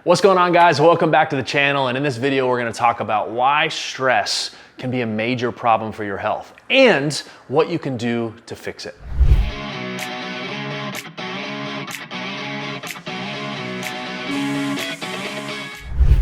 What's going on, guys? Welcome back to the channel, and in this video we're going to talk about why stress can be a major problem for your health and what you can do to fix it.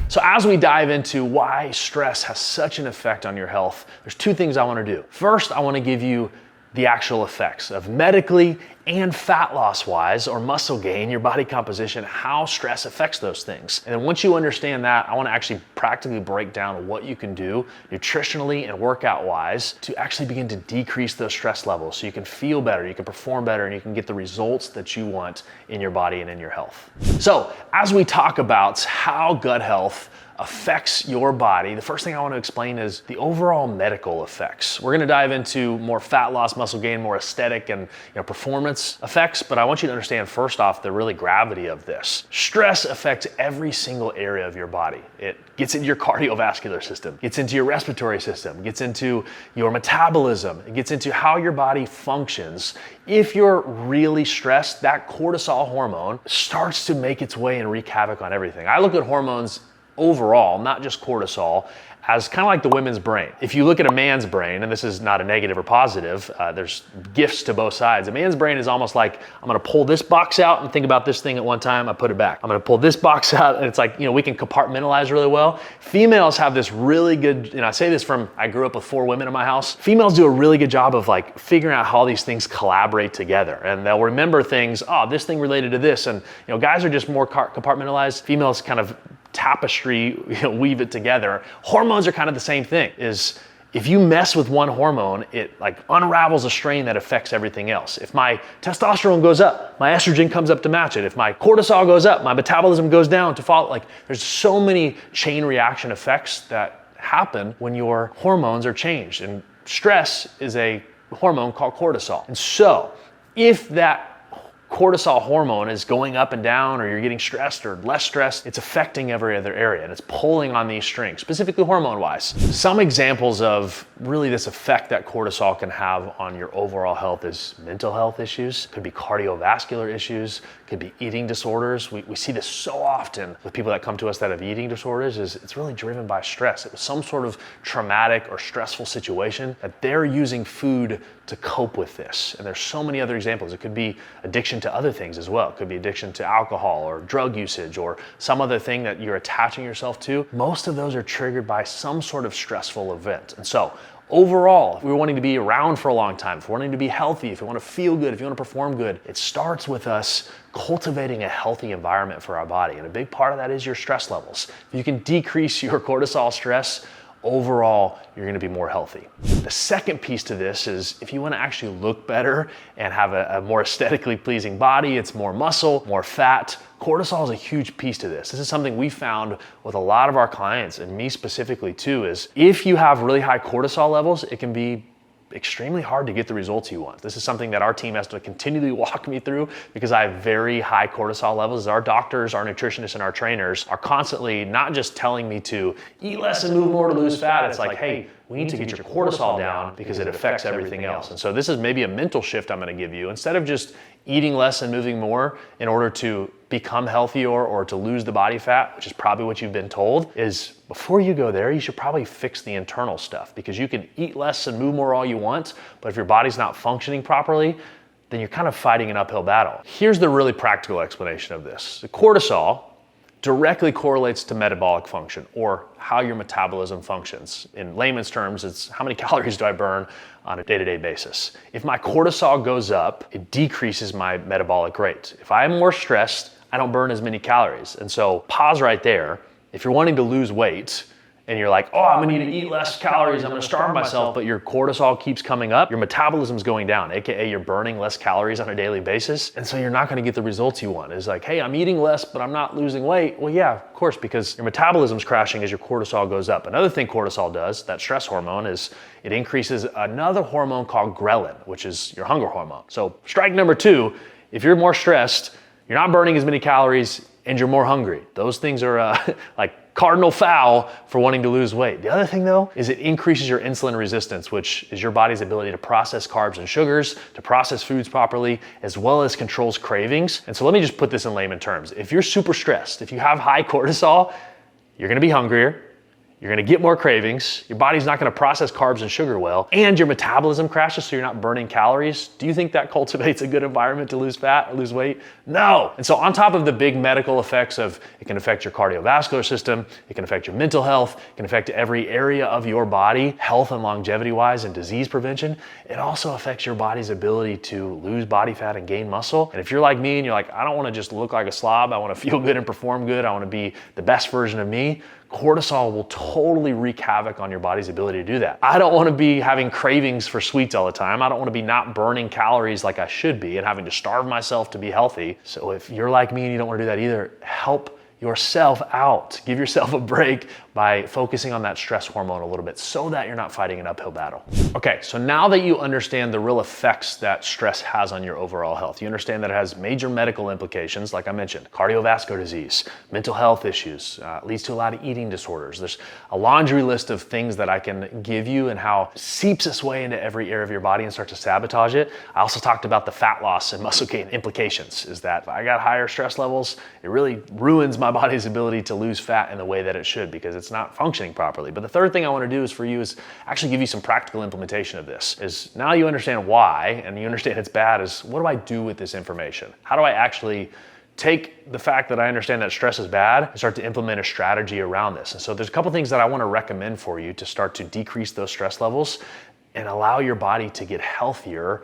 So as we dive into why stress has such an effect on your health, there's two things I want to do. First, I want to give you the actual effects of medically and fat loss wise, or muscle gain, your body composition, how stress affects those things. And then once you understand that, I want to actually practically break down what you can do nutritionally and workout wise to actually begin to decrease those stress levels so you can feel better, you can perform better, and you can get the results that you want in your body and in your health. So as we talk about how gut health affects your body, the first thing I want to explain is the overall medical effects. We're going to dive into more fat loss, muscle gain, more aesthetic and performance effects, but I want you to understand first off the really gravity of this. Stress affects every single area of your body. It gets into your cardiovascular system, gets into your respiratory system, gets into your metabolism, it gets into how your body functions. If you're really stressed, that cortisol hormone starts to make its way and wreak havoc on everything. I look at hormones overall, not just cortisol, as kind of like the women's brain. If you look at a man's brain, and this is not a negative or positive, there's gifts to both sides. A man's brain is almost like, I'm gonna pull this box out and think about this thing at one time, I put it back. I'm gonna pull this box out, and it's like, we can compartmentalize really well. Females have this really good, and I say this from, I grew up with 4 women in my house. Females do a really good job of like figuring out how these things collaborate together. And they'll remember things, this thing related to this. And guys are just more compartmentalized. Females kind of tapestry, weave it together. Hormones are kind of the same thing. Is if you mess with one hormone, it like unravels a strain that affects everything else. If my testosterone goes up, my estrogen comes up to match it. If my cortisol goes up, my metabolism goes down to follow. Like there's so many chain reaction effects that happen when your hormones are changed. And stress is a hormone called cortisol. And so if that cortisol hormone is going up and down, or you're getting stressed or less stressed, it's affecting every other area and it's pulling on these strings, specifically hormone wise. Some examples of really this effect that cortisol can have on your overall health is mental health issues, could be cardiovascular issues, could be eating disorders. We see this so often with people that come to us that have eating disorders. Is it's really driven by stress. It was some sort of traumatic or stressful situation that they're using food to cope with this. And there's so many other examples. It could be addiction to other things as well. It could be addiction to alcohol or drug usage or some other thing that you're attaching yourself to. Most of those are triggered by some sort of stressful event. And so overall, if we're wanting to be around for a long time, if we're wanting to be healthy, if you want to feel good, if you want to perform good, it starts with us cultivating a healthy environment for our body. And a big part of that is your stress levels. If you can decrease your cortisol stress, overall, you're going to be more healthy. The second piece to this is if you want to actually look better and have a more aesthetically pleasing body, it's more muscle, more fat. Cortisol is a huge piece to this. This is something we found with a lot of our clients, and me specifically too, is if you have really high cortisol levels, it can be extremely hard to get the results you want. This is something that our team has to continually walk me through because I have very high cortisol levels. Our doctors, our nutritionists, and our trainers are constantly not just telling me to eat less and move more to lose fat. It's like, hey, we need to get your cortisol down because it affects everything else. And so this is maybe a mental shift I'm going to give you. Instead of just eating less and moving more in order to become healthier or to lose the body fat, which is probably what you've been told, is before you go there, you should probably fix the internal stuff, because you can eat less and move more all you want, but if your body's not functioning properly, then you're kind of fighting an uphill battle. Here's the really practical explanation of this. The cortisol directly correlates to metabolic function, or how your metabolism functions. In layman's terms, it's how many calories do I burn on a day-to-day basis. If my cortisol goes up, it decreases my metabolic rate. If I'm more stressed, I don't burn as many calories. And so pause right there. If you're wanting to lose weight and you're like, I'm gonna need to eat less calories, I'm gonna starve myself, but your cortisol keeps coming up, your metabolism's going down, AKA you're burning less calories on a daily basis. And so you're not gonna get the results you want. It's like, hey, I'm eating less, but I'm not losing weight. Well, yeah, of course, because your metabolism's crashing as your cortisol goes up. Another thing cortisol does, that stress hormone, is it increases another hormone called ghrelin, which is your hunger hormone. So strike number 2, if you're more stressed, you're not burning as many calories, and you're more hungry. Those things are like cardinal foul for wanting to lose weight. The other thing though is it increases your insulin resistance, which is your body's ability to process carbs and sugars, to process foods properly, as well as controls cravings. And so let me just put this in layman terms. If you're super stressed, if you have high cortisol, you're gonna be hungrier, you're gonna get more cravings, your body's not gonna process carbs and sugar well, and your metabolism crashes so you're not burning calories. Do you think that cultivates a good environment to lose fat or lose weight? No. And so on top of the big medical effects of it can affect your cardiovascular system, it can affect your mental health, it can affect every area of your body, health and longevity wise and disease prevention, it also affects your body's ability to lose body fat and gain muscle. And if you're like me and you're like, I don't wanna just look like a slob, I wanna feel good and perform good, I wanna be the best version of me, cortisol will totally wreak havoc on your body's ability to do that. I don't want to be having cravings for sweets all the time. I don't want to be not burning calories like I should be and having to starve myself to be healthy. So if you're like me and you don't want to do that either, help yourself out. Give yourself a break by focusing on that stress hormone a little bit so that you're not fighting an uphill battle. Okay, so now that you understand the real effects that stress has on your overall health, you understand that it has major medical implications, like I mentioned, cardiovascular disease, mental health issues, leads to a lot of eating disorders. There's a laundry list of things that I can give you and how it seeps its way into every area of your body and start to sabotage it. I also talked about the fat loss and muscle gain implications, is that if I got higher stress levels, it really ruins my body's ability to lose fat in the way that it should because it's not functioning properly. But the third thing I want to do is for you is actually give you some practical implementation of this. Is now you understand why and you understand it's bad, is what do I do with this information? How do I actually take the fact that I understand that stress is bad and start to implement a strategy around this? And so there's a couple things that I want to recommend for you to start to decrease those stress levels and allow your body to get healthier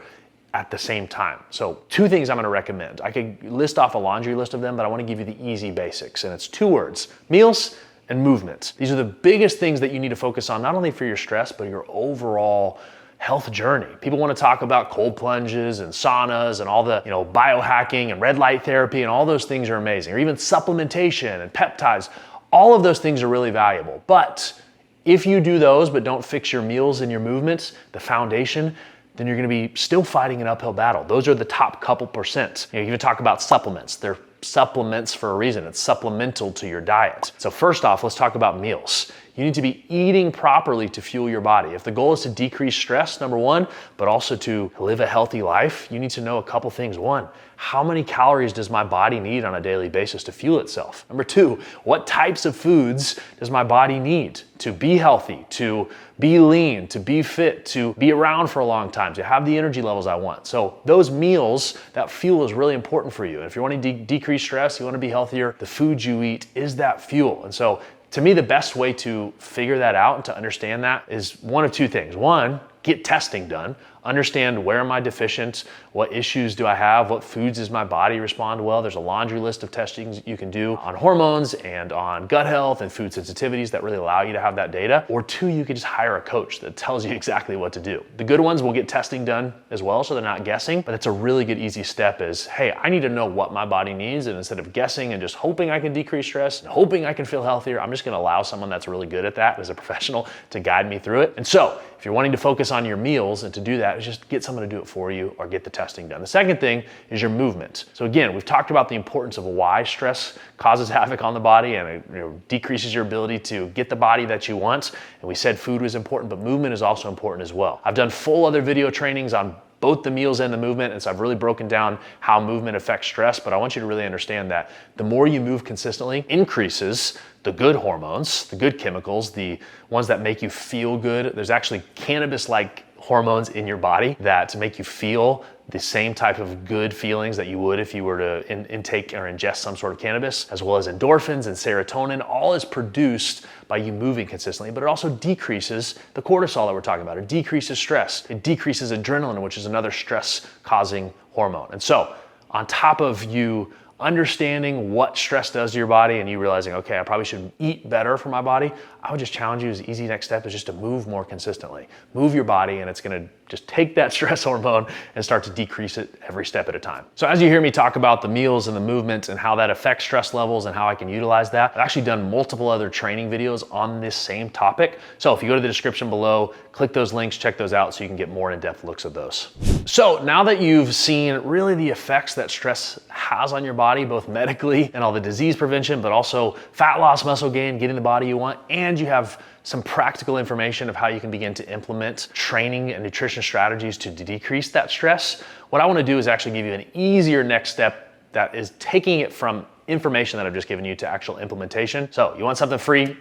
at the same time. So 2 things I'm gonna recommend. I could list off a laundry list of them, but I wanna give you the easy basics. And it's 2 words, meals and movement. These are the biggest things that you need to focus on, not only for your stress, but your overall health journey. People wanna talk about cold plunges and saunas and all the biohacking and red light therapy, and all those things are amazing. Or even supplementation and peptides. All of those things are really valuable. But if you do those, but don't fix your meals and your movements, the foundation, then you're gonna be still fighting an uphill battle. Those are the top couple percent. You even talk about supplements. They're supplements for a reason. It's supplemental to your diet. So first off, let's talk about meals. You need to be eating properly to fuel your body. If the goal is to decrease stress, number 1, but also to live a healthy life, you need to know a couple things. 1, how many calories does my body need on a daily basis to fuel itself? Number 2, what types of foods does my body need to be healthy, to be lean, to be fit, to be around for a long time, to have the energy levels I want? So those meals, that fuel is really important for you. And if you want to decrease stress, you want to be healthier, the food you eat is that fuel. And so to me, the best way to figure that out and to understand that is one of 2 things. 1, get testing done. Understand where am I deficient, what issues do I have, what foods does my body respond well. There's a laundry list of testings you can do on hormones and on gut health and food sensitivities that really allow you to have that data. Or 2, you could just hire a coach that tells you exactly what to do. The good ones will get testing done as well, so they're not guessing, but it's a really good easy step is, hey, I need to know what my body needs, and instead of guessing and just hoping I can decrease stress and hoping I can feel healthier, I'm just gonna allow someone that's really good at that as a professional to guide me through it. And so if you're wanting to focus on your meals and to do that, just get someone to do it for you or get the testing done. The second thing is your movement. So again, we've talked about the importance of why stress causes havoc on the body and it decreases your ability to get the body that you want. And we said food was important, but movement is also important as well. I've done full other video trainings on both the meals and the movement, and so I've really broken down how movement affects stress, but I want you to really understand that the more you move consistently increases the good hormones, the good chemicals, the ones that make you feel good. There's actually cannabis-like hormones in your body that make you feel the same type of good feelings that you would if you were to intake or ingest some sort of cannabis, as well as endorphins and serotonin. All is produced by you moving consistently, but it also decreases the cortisol that we're talking about. It decreases stress. It decreases adrenaline, which is another stress-causing hormone. And so on top of you understanding what stress does to your body and you realizing, okay, I probably should eat better for my body, I would just challenge you, as the easy next step is just to move more consistently. Move your body, and it's gonna just take that stress hormone and start to decrease it every step at a time. So as you hear me talk about the meals and the movements and how that affects stress levels and how I can utilize that, I've actually done multiple other training videos on this same topic. So if you go to the description below, click those links, check those out so you can get more in-depth looks at those. So now that you've seen really the effects that stress has on your body, both medically and all the disease prevention, but also fat loss, muscle gain, getting the body you want, and you have some practical information of how you can begin to implement training and nutrition strategies to decrease that stress, what I want to do is actually give you an easier next step that is taking it from information that I've just given you to actual implementation. So you want something free?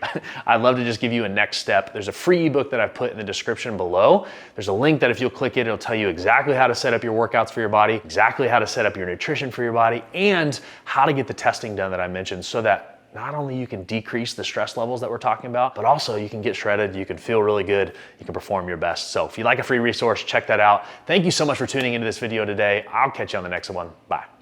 I'd love to just give you a next step. There's a free ebook that I've put in the description below. There's a link that if you'll click it, it'll tell you exactly how to set up your workouts for your body, exactly how to set up your nutrition for your body, and how to get the testing done that I mentioned so that not only you can decrease the stress levels that we're talking about, but also you can get shredded, you can feel really good, you can perform your best. So if you'd like a free resource, check that out. Thank you so much for tuning into this video today. I'll catch you on the next one. Bye.